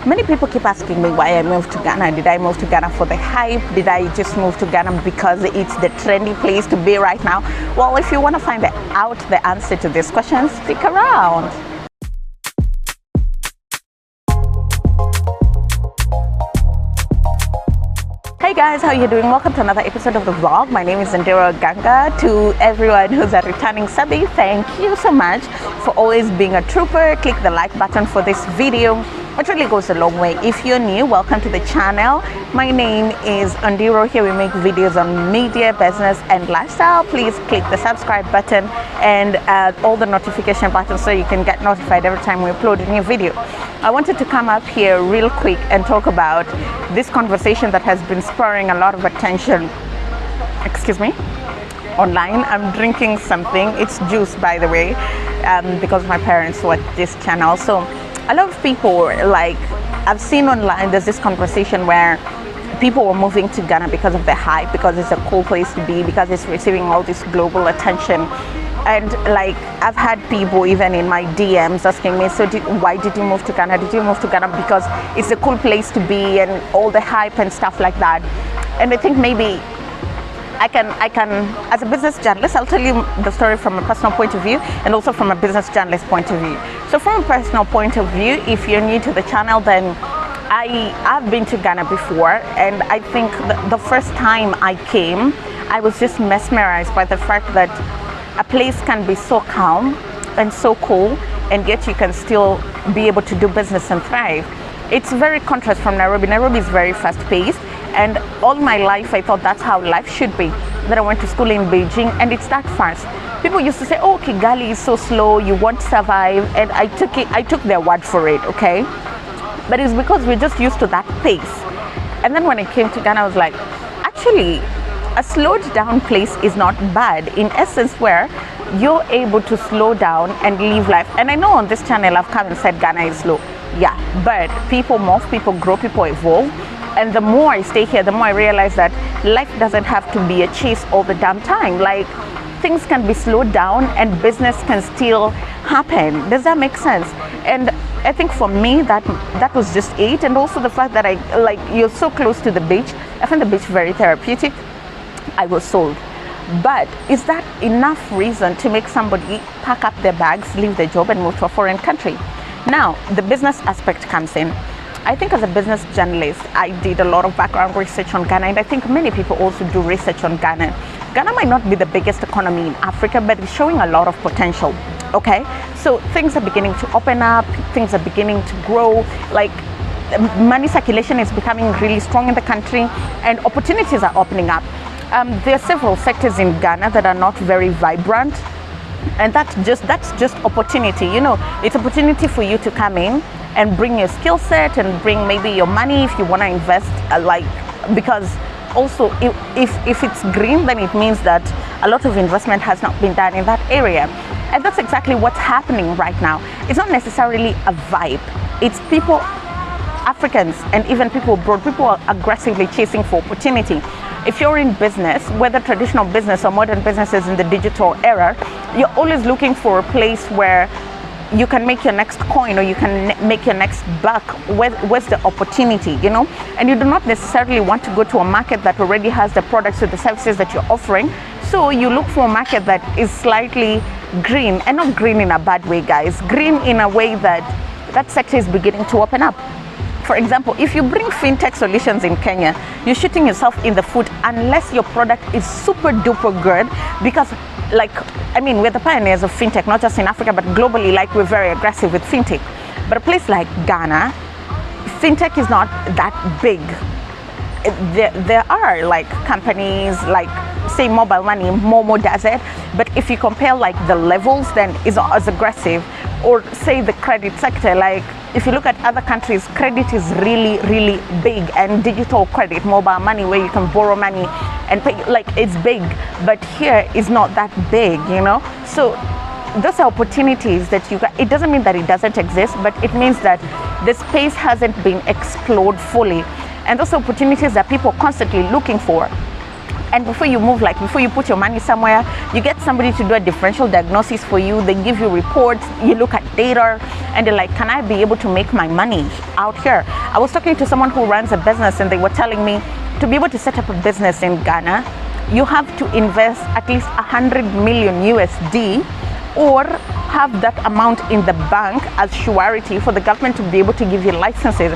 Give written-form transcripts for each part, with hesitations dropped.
Many people keep asking me why I moved to Ghana. Did I move to Ghana for the hype? Did I just move to Ghana because it's the trendy place to be right now? Well, if you want to find out the answer to these questions, stick around. Hey guys, how you doing? Welcome to another episode of the vlog. My name is Ndero Ganga. To everyone who's a returning subby, thank you so much for always being a trooper. Click the like button for this video. It really goes a long way. If you're new, welcome to the channel. My name is Ndero. Here we make videos on media, business and lifestyle. Please click the subscribe button and all the notification buttons so you can get notified every time we upload a new video. I wanted to come up here real quick and talk about this conversation that has been spurring a lot of attention, excuse me, online. I'm drinking something. It's juice, by the way, because my parents watch this channel. So a lot of people, like I've seen online, there's this conversation where people were moving to Ghana because of the hype, because it's a cool place to be, because it's receiving all this global attention. And like I've had people even in my DMs asking me, so why did you move to Ghana? Did you move to Ghana because it's a cool place to be and all the hype and stuff like that? And I think maybe I can, as a business journalist, I'll tell you the story from a personal point of view and also from a business journalist point of view. So from a personal point of view, if you're new to the channel, then I've been to Ghana before, and I think the first time I came, I was just mesmerized by the fact that a place can be so calm and so cool, and yet you can still be able to do business and thrive. It's very contrast from Nairobi. Nairobi is very fast paced, and all my life I thought that's how life should be. Then I went to school in Beijing and it's that fast. People used to say, oh, Kigali is so slow, you won't survive, and I took their word for it, okay? But it's because we're just used to that pace. And then when I came to Ghana, I was like, actually, a slowed down place is not bad, in essence, where you're able to slow down and live life. And I know on this channel I've come and said Ghana is slow, yeah, but people move, people grow, people evolve. And the more I stay here, the more I realize that life doesn't have to be a chase all the damn time. Like, things can be slowed down and business can still happen. Does that make sense? And I think for me that was just it. And also the fact that you're so close to the beach. I find the beach very therapeutic. I was sold. But is that enough reason to make somebody pack up their bags, leave their job and move to a foreign country? Now, the business aspect comes in. I think as a business journalist, I did a lot of background research on Ghana, and I think many people also do research on Ghana. Ghana might not be the biggest economy in Africa, but it's showing a lot of potential, okay? So things are beginning to open up, things are beginning to grow, like money circulation is becoming really strong in the country, and opportunities are opening up. There are several sectors in Ghana that are not very vibrant, and that's just opportunity. You know, it's opportunity for you to come in and bring your skill set and bring maybe your money if you want to invest, because also if it's green, then it means that a lot of investment has not been done in that area. And that's exactly what's happening right now. It's not necessarily a vibe. It's people, Africans and even people abroad, people are aggressively chasing for opportunity. If you're in business, whether traditional business or modern businesses in the digital era, you're always looking for a place where you can make your next coin or you can make your next buck. Where's the opportunity, you know? And you do not necessarily want to go to a market that already has the products or the services that you're offering. So you look for a market that is slightly green, and not green in a bad way, guys. Green in a way that that sector is beginning to open up. For example, if you bring fintech solutions in Kenya, you're shooting yourself in the foot unless your product is super duper good, because we're the pioneers of fintech, not just in Africa, but globally, like we're very aggressive with fintech. But a place like Ghana, fintech is not that big. There are like companies like, say, mobile money, Momo does it, but if you compare like the levels, then it's not as aggressive. Or say the credit sector, like if you look at other countries, credit is really, really big, and digital credit, mobile money, where you can borrow money and pay, like it's big, but here is not that big, you know? So those are opportunities that you got. It doesn't mean that it doesn't exist, but it means that the space hasn't been explored fully. And those opportunities that people are constantly looking for. And before you move, like before you put your money somewhere, you get somebody to do a differential diagnosis for you. They give you reports, you look at data, and they're like, can I be able to make my money out here? I was talking to someone who runs a business, and they were telling me to be able to set up a business in Ghana, you have to invest at least 100 million USD or have that amount in the bank as surety for the government to be able to give you licenses.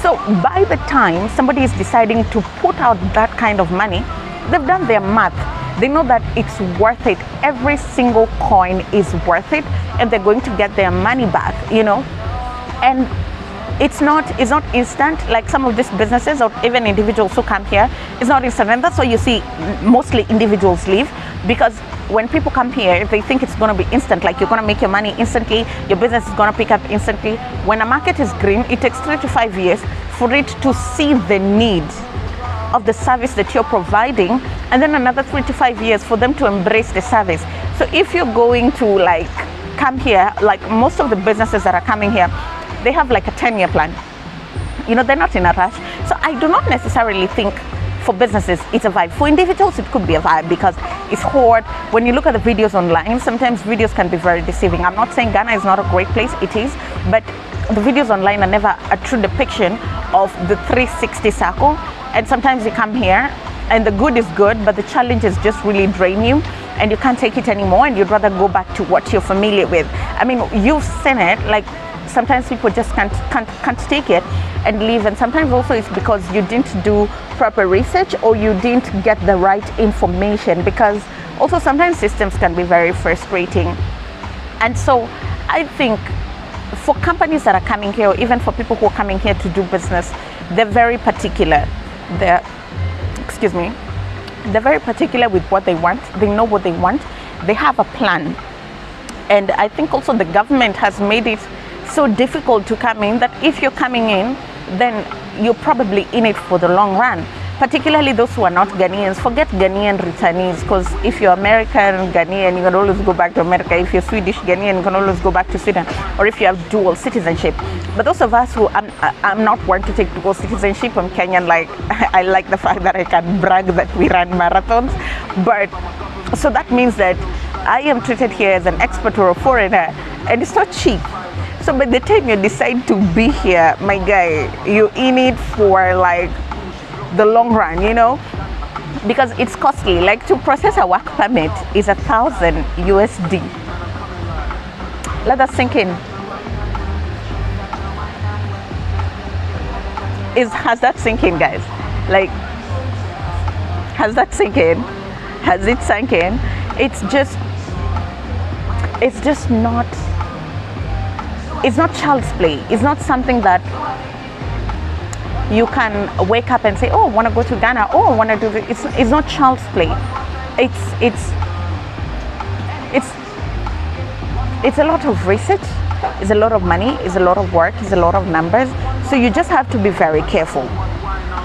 So by the time somebody is deciding to put out that kind of money, they've done their math. They know that it's worth it. Every single coin is worth it, and they're going to get their money back, you know. And it's not instant like some of these businesses or even individuals who come here. It's not instant, and that's why you see mostly individuals leave, because when people come here, they think it's going to be instant, like you're going to make your money instantly, your business is going to pick up instantly. When a market is green, it takes 3 to 5 years for it to see the need of the service that you're providing, and then another 3 to 5 years for them to embrace the service. So if you're going to like come here, like most of the businesses that are coming here, they have like a 10-year plan. You know, they're not in a rush. So I do not necessarily think for businesses it's a vibe. For individuals, it could be a vibe because it's hard. When you look at the videos online, sometimes videos can be very deceiving. I'm not saying Ghana is not a great place, it is, but the videos online are never a true depiction of the 360 circle. And sometimes you come here and the good is good, but the challenges just really drain you and you can't take it anymore, and you'd rather go back to what you're familiar with. I mean, you've seen it, like sometimes people just can't take it and leave, and sometimes also it's because you didn't do proper research or you didn't get the right information, because also sometimes systems can be very frustrating. And so I think for companies that are coming here, or even for people who are coming here to do business, they're very particular. They're very particular with what they want. They know what they want. They have a plan. And I think also the government has made it so difficult to come in that if you're coming in, then you're probably in it for the long run. Particularly those who are not Ghanaians. Forget Ghanaian returnees, because if you're American Ghanaian, you can always go back to America. If you're Swedish Ghanaian, you can always go back to Sweden, or if you have dual citizenship. But those of us who, I'm not one to take dual citizenship. I'm Kenyan. Like I like the fact that I can brag that we run marathons. But so that means that I am treated here as an expert or a foreigner, and it's not cheap. So by the time you decide to be here, my guy, you're in it for like the long run, you know, because it's costly. Like to process a work permit is 1,000 USD. Let that sink in. Has that sink in, guys? Like, has that sink in? Has it sunk in? It's not child's play. It's not something that you can wake up and say, oh, I want to go to Ghana, oh, I want to do this. It's not child's play. It's a lot of research, it's a lot of money, it's a lot of work, it's a lot of numbers. So you just have to be very careful.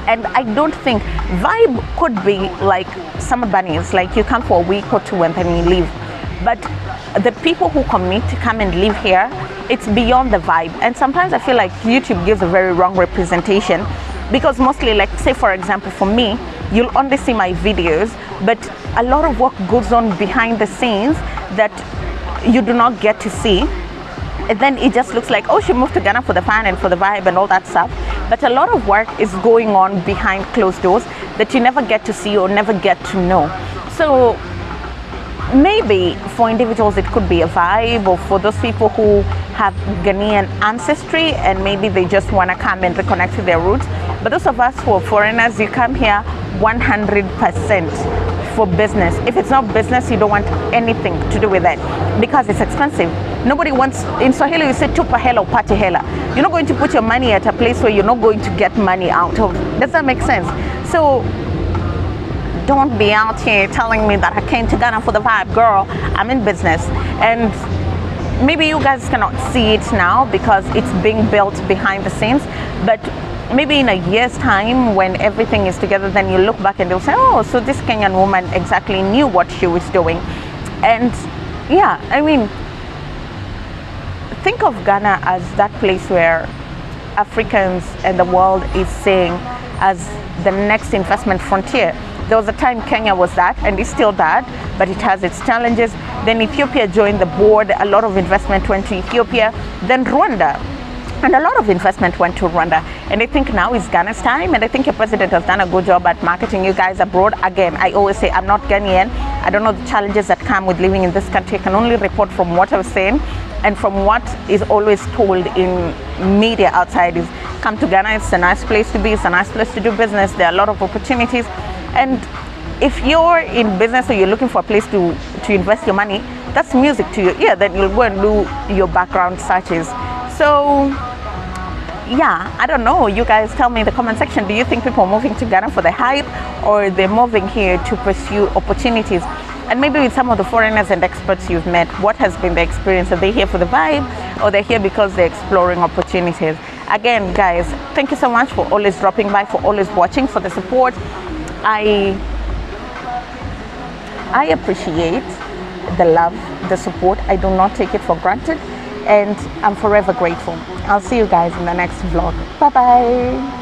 And I don't think vibe could be like summer bunnies, like you come for a week or two and then you leave. But the people who commit to come and live here, it's beyond the vibe. And sometimes I feel like YouTube gives a very wrong representation, because mostly, like say for example for me, you'll only see my videos, but a lot of work goes on behind the scenes that you do not get to see. And then it just looks like, oh, she moved to Ghana for the fun and for the vibe and all that stuff. But a lot of work is going on behind closed doors that you never get to see or never get to know. So maybe for individuals it could be a vibe, or for those people who have Ghanaian ancestry and maybe they just want to come and reconnect with their roots. But those of us who are foreigners, you come here 100% for business. If it's not business, you don't want anything to do with it because it's expensive. Nobody wants, in Swahili you say tupa hela or pati hela. You're not going to put your money at a place where you're not going to get money out of. Does that make sense? So don't be out here telling me that I came to Ghana for the vibe. Girl, I'm in business. And maybe you guys cannot see it now because it's being built behind the scenes, but maybe in a year's time when everything is together, then you look back and you'll say, oh, so this Kenyan woman exactly knew what she was doing. And yeah, I mean, think of Ghana as that place where Africans and the world is seeing as the next investment frontier. There was a time Kenya was that, and it's still that, but it has its challenges. Then Ethiopia joined the board. A lot of investment went to Ethiopia. Then Rwanda. And a lot of investment went to Rwanda. And I think now is Ghana's time. And I think your president has done a good job at marketing you guys abroad. Again, I always say I'm not Ghanaian. I don't know the challenges that come with living in this country. I can only report from what I've seen and from what is always told in media outside is come to Ghana. It's a nice place to be. It's a nice place to do business. There are a lot of opportunities. And if you're in business or you're looking for a place to invest your money, that's music to your ear. Then you'll go and do your background searches. So yeah, I don't know. You guys tell me in the comment section, do you think people are moving to Ghana for the hype, or they're moving here to pursue opportunities? And maybe with some of the foreigners and experts you've met, what has been the experience? Are they here for the vibe, or they're here because they're exploring opportunities? Again, guys, thank you so much for always dropping by, for always watching, for the support. I appreciate the love, the support. I do not take it for granted, and I'm forever grateful. I'll see you guys in the next vlog. Bye bye.